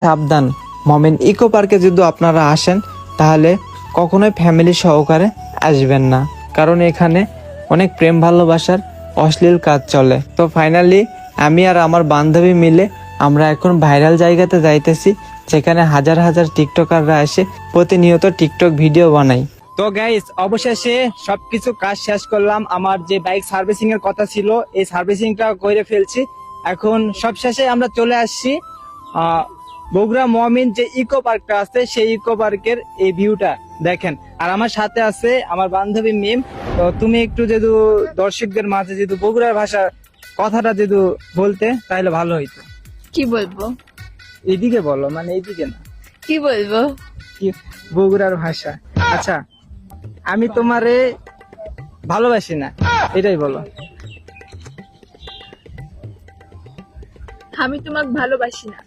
সাবধান, মমিন ইকো পার্কে যদি আপনারা আসেন তাহলে কখনোই ফ্যামিলি সহকারে আসবেন না, কারণ এখানে অনেক প্রেম ভালোবাসার অশ্লীল কাজ চলে। তো ফাইনালি আমি আর আমার বান্ধবী মিলে আমরা এখন ভাইরাল জায়গাতে যাইতেছি, যেখানে হাজার হাজার টিকটকাররা এসে প্রতিনিয়ত টিকটক ভিডিও বানায়। তো গাইস, অবশেষে সবকিছু কাজ শেষ করলাম। আমার যে বাইক সার্ভিসিং এর কথা ছিল, এই সার্ভিসিংটা করে ফেলছি। এখন সব শেষে আমরা চলে আসছি বগুড়া মমিন যে ইকো পার্কটা আছে, সেই ইকো পার্কের এই ভিউটা দেখেন। আর আমার সাথে আছে আমার বান্ধবী মিম। তো তুমি একটু যদি দর্শকদের মাঝে যদি বগুড়ার ভাষা কথাটা যদি বলতে তাহলে ভালো হইতো। কি বলবো? এইদিকে বলো, মানে এইদিকে না, কি বলবো? কি বগুড়ার ভাষা। আচ্ছা, আমি তোমারে ভালোবাসি না, এটাই বলো। আমি তোমাকে ভালোবাসি না।